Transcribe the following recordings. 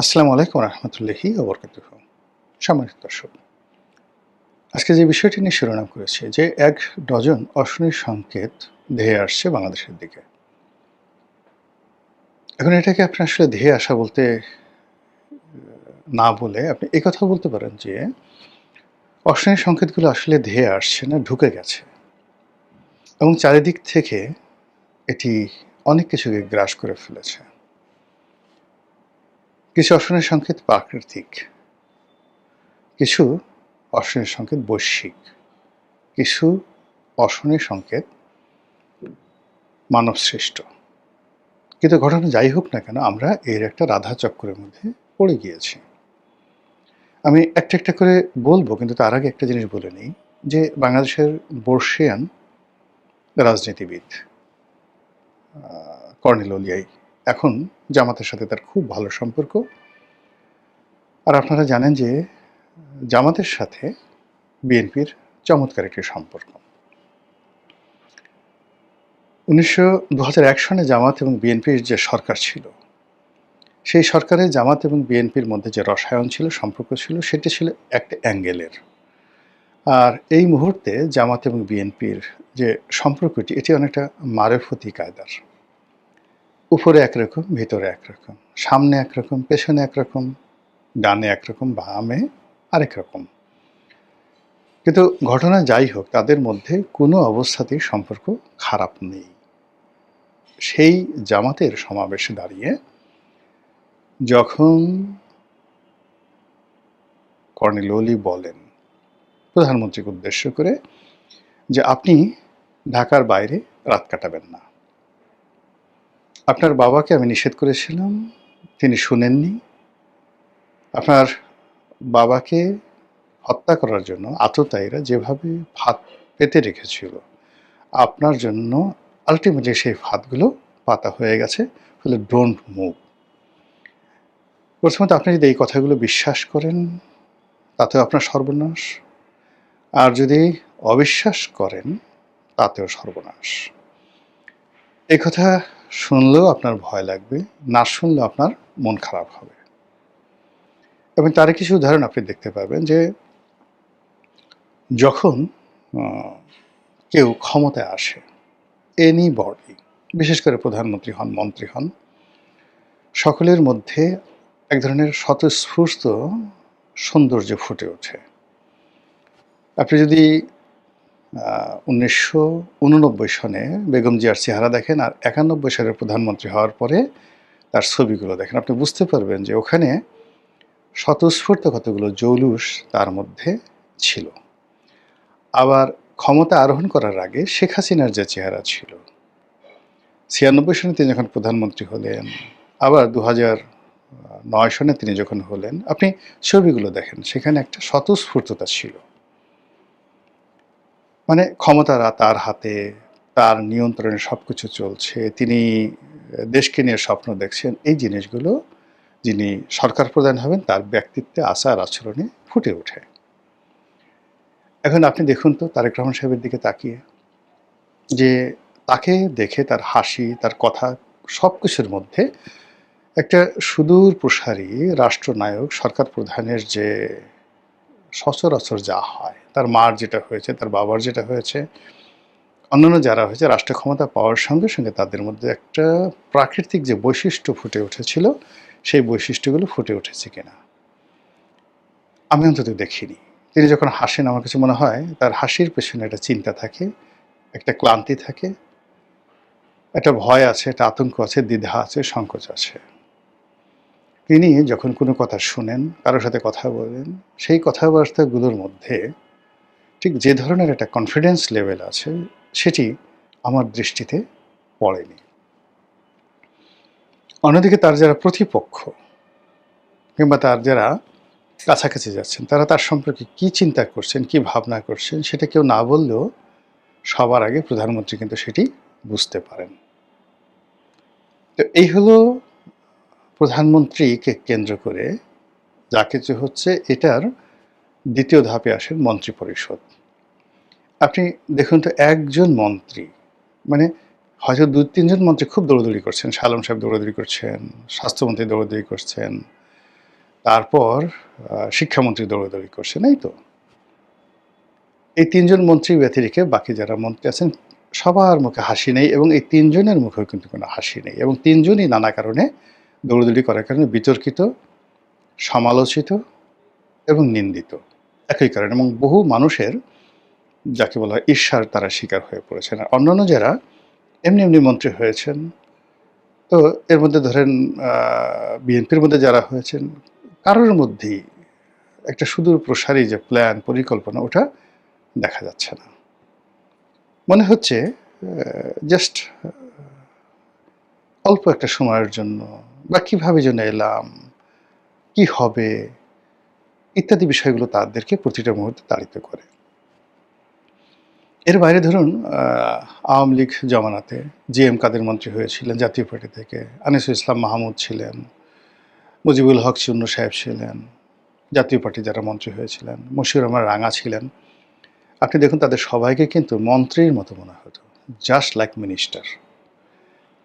আসসালামু আলাইকুম রহমতুল্লাহি ওবরকাতুহ। সম্মানিত দর্শক, আজকে যে বিষয়টি নিয়ে শিরোনাম করেছি যে ১ ডজন অশনি সংকেত ধেয়ে আসছে বাংলাদেশের দিকে। এখন এটাকে আপনি আসলে ধেয়ে আসা বলতে না বলে আপনি একথাও বলতে পারেন যে অশনি সংকেতগুলো আসলে ধেয়ে আসছে না, ঢুকে গেছে এবং চারিদিক থেকে এটি অনেক কিছুকে গ্রাস করে ফেলেছে। কিছু অশনি সংকেত প্রাকৃতিক, কিছু অশনি সংকেত বৈশ্বিক, কিছু অশনি সংকেত মানবসৃষ্ট। কিন্তু ঘটনা যাই হোক না কেন, আমরা এর একটা রাধাচক্রের মধ্যে পড়ে গিয়েছি। আমি একটা করে বলব, কিন্তু তার আগে একটা জিনিস বলে নিই যে বাংলাদেশের বর্ষীয়ান রাজনীতিবিদ কর্নেল ওলিয়াই এখন জামাতের সাথে তার খুব ভালো সম্পর্ক। আর আপনারা জানেন যে জামাতের সাথে বিএনপির চমৎকার একটি সম্পর্ক। ২০০১ সনে জামাত এবং বিএনপির যে সরকার ছিল, সেই সরকারে জামাত এবং বিএনপির মধ্যে যে রসায়ন ছিল, সম্পর্ক ছিল, সেটি ছিল একটা অ্যাঙ্গেলের। আর এই মুহূর্তে জামাত এবং বিএনপির যে সম্পর্কটি, এটি অনেকটা মারেফতি কায়দার। উপরে একরকম, ভিতরে একরকম, সামনে একরকম, পেছনে একরকম, ডানে একরকম, বামে আরেক রকম। কিন্তু ঘটনা যাই হোক, তাদের মধ্যে কোনো অবস্থাতেই সম্পর্ক খারাপ নেই। সেই জামাতের সমাবেশে দাঁড়িয়ে যখন কর্নেল ওলি বলেন প্রধানমন্ত্রীকে উদ্দেশ্য করে যে আপনি ঢাকার বাইরে রাত কাটাবেন না, আপনার বাবাকে আমি নিষেধ করেছিলাম, তিনি শুনেননি। আপনার বাবাকে হত্যা করার জন্য আততায়ীরা যেভাবে ফাঁদ পেতে রেখেছিল, আপনার জন্য আলটিমেটলি সেই ফাঁদগুলো পাতা হয়ে গেছে। ফলে ডোন্ট মুভ। প্রথমত আপনি যদি এই কথাগুলো বিশ্বাস করেন, তাতেও আপনার সর্বনাশ। আর যদি অবিশ্বাস করেন, তাতেও সর্বনাশ। এই কথা শুনলেও আপনার ভয় লাগবে, না শুনলেও আপনার মন খারাপ হবে। এবং তার কিছু উদাহরণ আপনি দেখতে পাবেন যে যখন কেউ ক্ষমতায় আসে, এনি বডি, বিশেষ করে প্রধানমন্ত্রী হন, মন্ত্রী হন, সকলের মধ্যে এক ধরনের স্বতঃস্ফূর্ত সৌন্দর্য ফুটে ওঠে। আপনি যদি ১৯৮৯ সনে বেগম জিয়ার চেহারা দেখেন আর ৯১ সালের প্রধানমন্ত্রী হওয়ার পরে তার ছবিগুলো দেখেন, আপনি বুঝতে পারবেন যে ওখানে স্বতঃস্ফূর্ত কতগুলো জৌলুস তার মধ্যে ছিল। আবার ক্ষমতা আরোহণ করার আগে শেখ হাসিনার যে চেহারা ছিল, ৯৬ সনে তিনি যখন প্রধানমন্ত্রী হলেন, আবার ২০০৯ সনে তিনি যখন হলেন, আপনি ছবিগুলো দেখেন, সেখানে একটা স্বতঃস্ফূর্ততা ছিল। মানে ক্ষমতারা তার হাতে, তার নিয়ন্ত্রণে সব কিছু চলছে, তিনি দেশকে নিয়ে স্বপ্ন দেখছেন। এই জিনিসগুলো যিনি সরকার প্রধান হবেন তার ব্যক্তিত্বে, আচার আচরণে ফুটে ওঠে। এখন আপনি দেখুন তো তারেক রহমান সাহেবের দিকে তাকিয়ে, যে তাকে দেখে তার হাসি, তার কথা, সব কিছুর মধ্যে একটা সুদূর প্রসারী রাষ্ট্রনায়ক, সরকার প্রধানের যে সচরাচর যা হয়, তার মার যেটা হয়েছে, তার বাবার যেটা হয়েছে, অন্যান্য যারা হয়েছে, রাষ্ট্র ক্ষমতা পাওয়ার সঙ্গে সঙ্গে তাদের মধ্যে একটা প্রাকৃতিক যে বৈশিষ্ট্য ফুটে উঠেছিল, সেই বৈশিষ্ট্যগুলো ফুটে উঠেছে কিনা আমি অন্তত দেখিনি। তিনি যখন হাসেন, আমার কাছে মনে হয় তার হাসির পেছনে একটা চিন্তা থাকে, একটা ক্লান্তি থাকে, একটা ভয় আছে, একটা আতঙ্ক আছে, দ্বিধা আছে, সংকোচ আছে। তিনি যখন কোনো কথা শুনেন, কারোর সাথে কথা বলেন, সেই কথাবার্তাগুলোর মধ্যে ঠিক যে ধরনের একটা কনফিডেন্স লেভেল আছে, সেটি আমার দৃষ্টিতে পড়েনি। অন্যদিকে তার যারা প্রতিপক্ষ কিংবা তার যারা কাছাকাছি যাচ্ছেন, তারা তার সম্পর্কে কী চিন্তা করছেন, কী ভাবনা করছেন, সেটা কেউ না বললেও সবার আগে প্রধানমন্ত্রী কিন্তু সেটি বুঝতে পারেন। তো এই হলো প্রধানমন্ত্রীকে কেন্দ্র করে যা কিছু হচ্ছে, এটার দ্বিতীয় ধাপে আসেন মন্ত্রিপরিষদ। আপনি দেখুন তো, একজন মন্ত্রী, মানে হয়তো ২-৩ জন মন্ত্রী খুব দৌড়াদৌড়ি করছেন, শাহ আলম সাহেব দৌড়াদৌড়ি করছেন, স্বাস্থ্যমন্ত্রী দৌড়াদৌড়ি করছেন, তারপর শিক্ষামন্ত্রী দৌড়াদৌড়ি করছেন, এই তো। এই ৩ জন মন্ত্রী ব্যতিরেকে বাকি যারা মন্ত্রী আছেন সবার মুখে হাসি নেই এবং এই ৩ জনের মুখেও কিন্তু কোনো হাসি নেই এবং ৩ জনই নানা কারণে দৌড়াদৌড়ি করার কারণে বিতর্কিত, সমালোচিত এবং নিন্দিত একই কারণে এবং বহু মানুষের যাকে বলা হয় ঈর্ষার তারা শিকার হয়ে পড়েছেন। আর অন্যান্য যারা এমনি মন্ত্রী হয়েছেন, তো এর মধ্যে ধরেন বিএনপির মধ্যে যারা হয়েছেন কারোর মধ্যেই একটা সুদূর প্রসারী যে প্ল্যান, পরিকল্পনা ওটা দেখা যাচ্ছে না। মনে হচ্ছে জাস্ট অল্প একটা সময়ের জন্য বা কিভাবে যেন এলাম, কি হবে ইত্যাদি বিষয়গুলো তাদেরকে প্রতিটা মুহূর্তে তাড়িত করে। এর বাইরে ধরুন আওয়ামী লীগ জমানাতে জি.এম. কাদের মন্ত্রী হয়েছিলেন জাতীয় পার্টি থেকে, আনিসুল ইসলাম মাহমুদ ছিলেন, মুজিবুল হক চুন্নু সাহেব ছিলেন, জাতীয় পার্টি যারা মন্ত্রী হয়েছিলেন, মশিউর রহমান রাঙা ছিলেন। আপনি দেখুন তাদের সবাইকে কিন্তু মন্ত্রীর মতো মনে হতো, জাস্ট লাইক মিনিস্টার।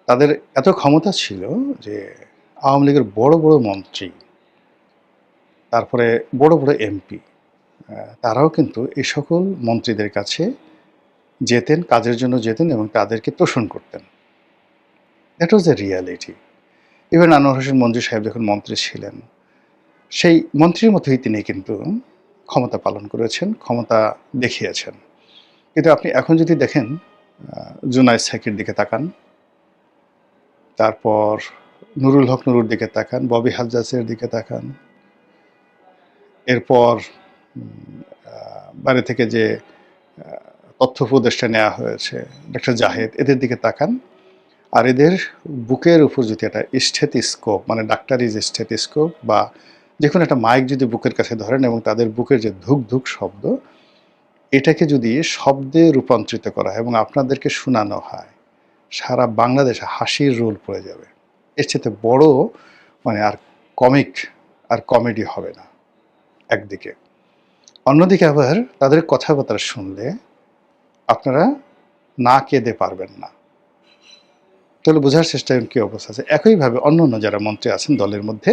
তাদের এত ক্ষমতা ছিল যে আওয়ামী লীগের বড় মন্ত্রী, তারপরে বড় এমপি, তারাও কিন্তু এই সকল মন্ত্রীদের কাছে যেতেন, কাজের জন্য যেতেন এবং তাদেরকে তোষণ করতেন। That was A reality. Even Anwar Hossain Manju সাহেব যখন মন্ত্রী ছিলেন, সেই মন্ত্রীর মতোই তিনি কিন্তু ক্ষমতা পালন করেছেন, ক্ষমতা দেখিয়েছেন। কিন্তু আপনি এখন যদি দেখেন জুনায়েদ সাকির দিকে তাকান, তারপর নুরুল হক নুরুর দিকে তাকান, ববি হাজ্জাজের দিকে তাকান, এরপর বাইরে থেকে যে তথ্য উপদেষ্টা নেওয়া হয়েছে ডক্টর জাহেদ, এদের দিকে তাকান, আর এদের বুকের উপর যদি একটা স্টেথোস্কোপ মানে ডাক্তারি যে স্টেথোস্কোপ বা যে কোনো একটা মাইক যদি বুকের কাছে ধরেন এবং তাদের বুকের যে ধুক ধুক শব্দ, এটাকে যদি শব্দে রূপান্তরিত করা হয় এবং আপনাদেরকে শোনানো হয়, সারা বাংলাদেশে হাসির রোল পড়ে যাবে। এর চেয়ে বড় মানে আর কমিক আর কমেডি হবে না একদিকে। অন্যদিকে আবার তাদের কথাবার্তা শুনলে আপনারা না কেঁদে পারবেন না। তাহলে বোঝার চেষ্টা করেন কী অবস্থা আছে। একইভাবে অন্য যারা মন্ত্রী আছেন দলের মধ্যে,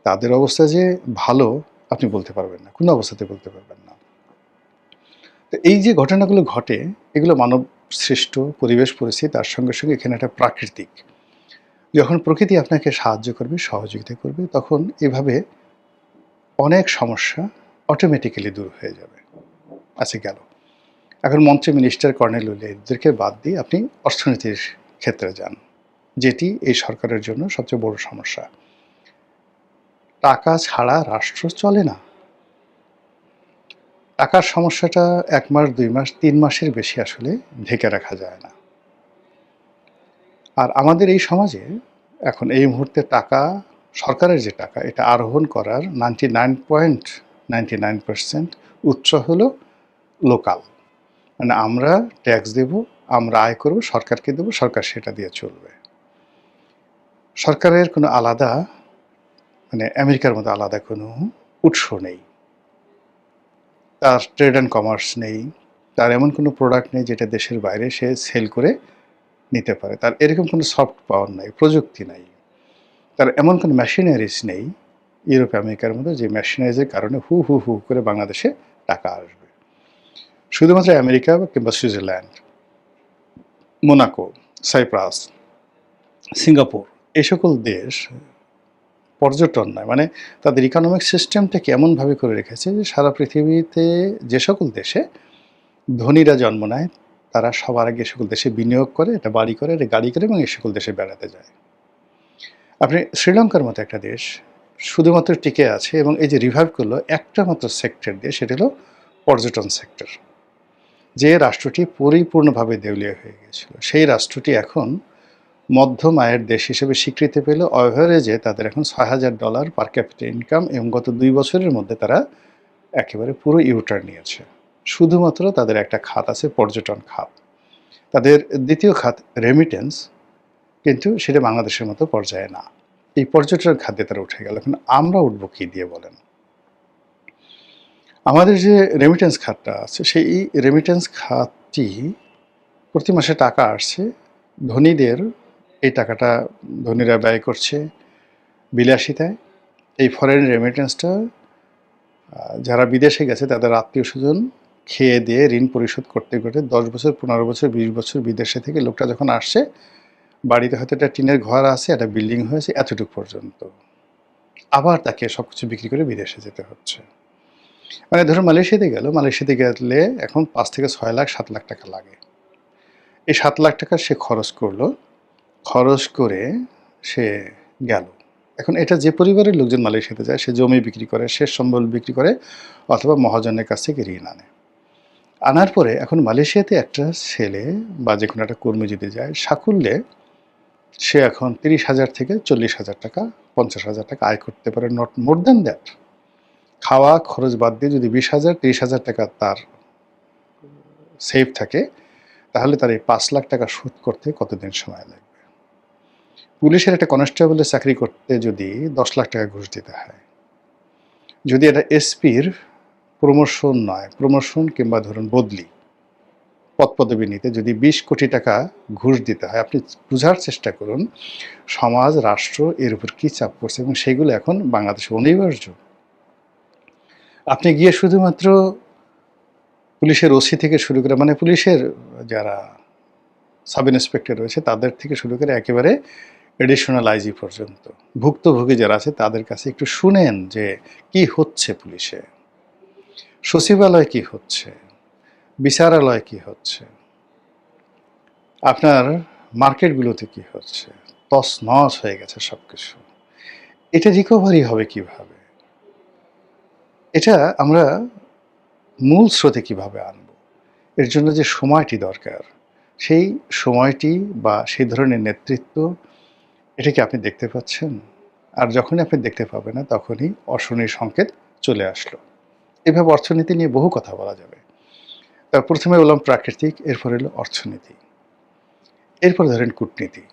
তাদের অবস্থা যে ভালো আপনি বলতে পারবেন না, কোনো অবস্থাতে বলতে পারবেন না। তো এই যে ঘটনাগুলো ঘটে, এগুলো মানব সৃষ্ট পরিবেশ পরিস্থিতি, তার সঙ্গে এখানে একটা প্রাকৃতিক। যখন প্রকৃতি আপনাকে সাহায্য করবে, সহযোগিতা করবে, তখন এভাবে অনেক সমস্যা অটোমেটিক্যালি দূর হয়ে যাবে। আচ্ছা গেল। এখন মন্ত্রী, মিনিস্টার, কর্নেল এদেরকে বাদ দিয়ে আপনি অর্থনীতির ক্ষেত্রে যান, যেটি এই সরকারের জন্য সবচেয়ে বড় সমস্যা। টাকা ছাড়া রাষ্ট্র চলে না। টাকার সমস্যাটা ১ মাস, ২ মাস, ৩ মাসের বেশি আসলে ঢেকে রাখা যায় না। আর আমাদের এই সমাজে এখন এই মুহূর্তে টাকা, সরকারের যে টাকা, এটা আরোহণ করার 99.99% উৎস হলো লোকাল। মানে আমরা ট্যাক্স দেব, আমরা আয় করব, সরকারকে দেব, সরকার সেটা দিয়ে চলবে। সরকারের কোনো আলাদা মানে আমেরিকার মতো আলাদা কোনো উৎস নেই, তার ট্রেড অ্যান্ড কমার্স নেই, তার এমন কোনো প্রোডাক্ট নেই যেটা দেশের বাইরে সে সেল করে নিতে পারে, তার এরকম কোনো সফট পাওয়ার নাই, প্রযুক্তি নাই, তার এমন কোনো মেশিনারিজ নেই ইউরোপ আমেরিকার মধ্যে যে মেশিনারিজের কারণে হু করে বাংলাদেশে টাকা আসবে। শুধুমাত্র আমেরিকা কিংবা সুইজারল্যান্ড, মোনাকো, সাইপ্রাস, সিঙ্গাপুর, এই সকল দেশ পর্যটন নয়, মানে তাদের ইকোনমিক সিস্টেমটাকে এমনভাবে করে রেখেছে যে সারা পৃথিবীতে যে সকল দেশে ধনীরা জন্ম নেয়, তারা সবার আগে সকল দেশে বিনিয়োগ করে, এটা বাড়ি করে, এটা গাড়ি করে এবং এই সকল দেশে বেড়াতে যায়। আপনি শ্রীলঙ্কার মতো একটা দেশ শুধুমাত্র টিকে আছে এবং এই যে রিভাইভ করলো একটা মাত্র সেক্টর দিয়ে, সেটা হলো পর্যটন সেক্টর। যে রাষ্ট্রটি পরিপূর্ণভাবে দেউলিয়া হয়ে গিয়েছিল, সেই রাষ্ট্রটি এখন মধ্যম আয়ের দেশ হিসেবে স্বীকৃতি পেল। অ্যাভারেজে তাদের এখন $৬,০০০ পার ক্যাপিটা ইনকাম এবং গত ২ বছরের মধ্যে তারা একেবারে পুরো ইউটার্ন নিয়েছে। শুধুমাত্র তাদের একটা খাত আছে, পর্যটন খাত। তাদের দ্বিতীয় খাত রেমিটেন্স, কিন্তু সেটা বাংলাদেশের মতো পর্যায়ে না। এই পর্যটন খাতে তারা উঠে গেল। এখন আমরা উঠব কী দিয়ে বলেন? আমাদের যে রেমিটেন্স খাতটা আছে, সেই রেমিটেন্স খাতটি প্রতি মাসে টাকা আসছে, ধনীদের এই টাকাটা ধনীরা ব্যয় করছে বিলাসিতায়, এই ফরেন রেমিটেন্সটা যারা বিদেশে গেছে তাদের আত্মীয়-স্বজন খেয়ে দিয়ে ঋণ পরিশোধ করতে ১০ বছর, ১৫ বছর, ২০ বছর বিদেশে থেকে লোকটা যখন আসছে, বাড়িতে হয়তো একটা টিনের ঘর আছে, একটা বিল্ডিং হয়েছে এতটুকু পর্যন্ত। আবার তাকে সবকিছু বিক্রি করে বিদেশে যেতে হচ্ছে। মানে ধরুন মালয়েশিয়াতে গেল, মালয়েশিয়াতে গেলে এখন ৫ থেকে ৬ লাখ, ৭ লাখ টাকা লাগে। এই ৭ লাখ টাকা সে খরচ করলো। খরচ করে সে গেল। এখন এটা যে পরিবারের লোকজন মালয়েশিয়াতে যায়, সে জমি বিক্রি করে, শেষ সম্বল বিক্রি করে অথবা মহাজনের কাছ থেকে ঋণ আনে। আনার পরে এখন মালয়েশিয়াতে একটা ছেলে বা যেকোনো একটা কর্মী যদি যায়, সাকুল্যে সে এখন ৩০,০০০ থেকে ৪০,০০০ টাকা, ৫০,০০০ টাকা আয় করতে পারে, নট মোর দ্যান দ্যাট। খাওয়া খরচ বাদ দিয়ে যদি ২০,০০০, ৩০,০০০ টাকা তার সেভ থাকে, তাহলে তার এই ৫ লাখ টাকা শোধ করতে কতদিন সময় লাগবে? পুলিশের একটা কনস্টেবলের চাকরি করতে যদি ১০ লাখ টাকা ঘুষ দিতে হয়, যদি এটা এসপির প্রমোশন নয়, প্রমোশন কিংবা ধরুন বদলি, পদপদবি নিতে যদি ২০ কোটি টাকা ঘুষ দিতে হয়, আপনি বুঝার চেষ্টা করুন সমাজ, রাষ্ট্র এর উপর কী চাপ পড়ছে, এবং সেগুলো এখন বাংলাদেশে অনিবার্য। আপনি গিয়ে শুধুমাত্র পুলিশের ওসি থেকে শুরু করে, মানে পুলিশের যারা সাব ইন্সপেক্টর রয়েছে তাদের থেকে শুরু করে একেবারে এডিশনাল আইজি পর্যন্ত ভুক্তভোগী যারা আছে তাদের কাছে একটু শুনেন যে কি হচ্ছে পুলিশে, সচিবালয় কি হচ্ছে, বিচারালয় কি হচ্ছে, আপনার মার্কেটগুলোতে কি হচ্ছে। তছনছ হয়ে গেছে সব কিছু। এটা রিকভারি হবে কিভাবে? এটা আমরা মূল স্রোতে কিভাবে আনব? এর জন্য যে সময়টি দরকার, সেই সময়টি বা সেই ধরনের নেতৃত্ব, এটা কি আপনি দেখতে পাচ্ছেন? আর যখনই আপনি দেখতে পাবেন না, তখনই অশনির সংকেত চলে আসলো। এভাবে অর্থনীতি নিয়ে বহু কথা বলা যাবে। তা প্রথমে বললাম প্রাকৃতিক, এরপর এলো অর্থনীতি, এরপর ধরেন কূটনীতি।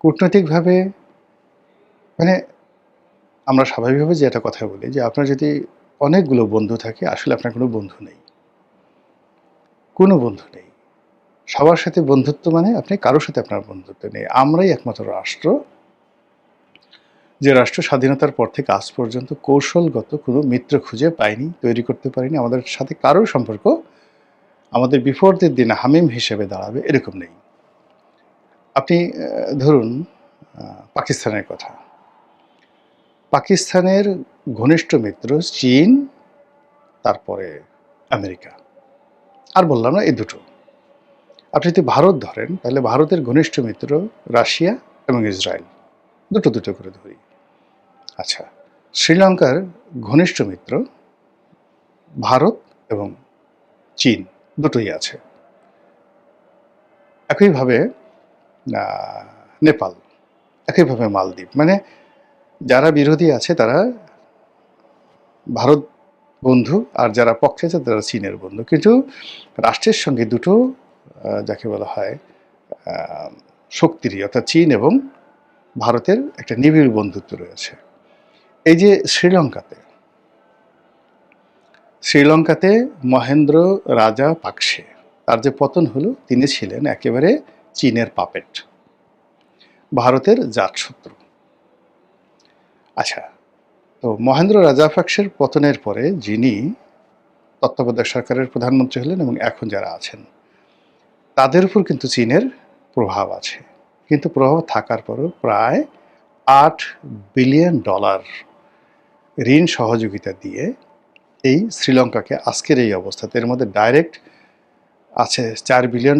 কূটনৈতিকভাবে মানে আমরা স্বাভাবিকভাবে যে একটা কথা বলি যে আপনার যদি অনেকগুলো বন্ধু থাকে, আসলে আপনার কোনো বন্ধু নেই। কোনো বন্ধু নেই। সবার সাথে বন্ধুত্ব মানে আপনি কারোর সাথে আপনার বন্ধুত্ব নেই। আমরাই একমাত্র রাষ্ট্র, যে রাষ্ট্র স্বাধীনতার পর থেকে আজ পর্যন্ত কৌশলগত কোনো মিত্র খুঁজে পায়নি, তৈরি করতে পারিনি। আমাদের সাথে কারোর সম্পর্ক আমাদের বিপদের দিনে হামিম হিসেবে দাঁড়াবে এরকম নেই। আপনি ধরুন পাকিস্তানের কথা। পাকিস্তানের ঘনিষ্ঠ মিত্র চীন, তারপরে আমেরিকা। আর বললাম না এই দুটো। আপনি যদি ভারত ধরেন, তাহলে ভারতের ঘনিষ্ঠ মিত্র রাশিয়া এবং ইসরায়েল। দুটো দুটো করে ধরি। আচ্ছা, শ্রীলঙ্কার ঘনিষ্ঠ মিত্র ভারত এবং চীন, দুটোই আছে। একইভাবে নেপাল, একইভাবে মালদ্বীপ। মানে যারা বিরোধী আছে তারা ভারত বন্ধু, আর যারা পক্ষে আছে তারা চীনের বন্ধু। কিন্তু রাষ্ট্রের সঙ্গে দুটো যাকে বলা হয় শক্তিরই, অর্থাৎ চীন এবং ভারতের একটা নিবিড় বন্ধুত্ব রয়েছে। এই যে শ্রীলঙ্কাতে মহেন্দ্র রাজা পাকসে, তার যে পতন হলো, তিনি ছিলেন একেবারে চীনের পাপেট, ভারতের জাতশত্রু। আচ্ছা, তো মহেন্দ্র রাজাপাকসের পতনের পরে যিনি তত্ত্বাবধায়ক সরকারের প্রধানমন্ত্রী হলেন এবং এখন যারা আছেন, তাদের উপর কিন্তু চীনের প্রভাব আছে। কিন্তু প্রভাব থাকার পরও প্রায় $8 বিলিয়ন ঋণ সহযোগিতা দিয়ে এই শ্রীলঙ্কাকে আজকের এই অবস্থাতে, এর মধ্যে ডাইরেক্ট আছে $4 বিলিয়ন,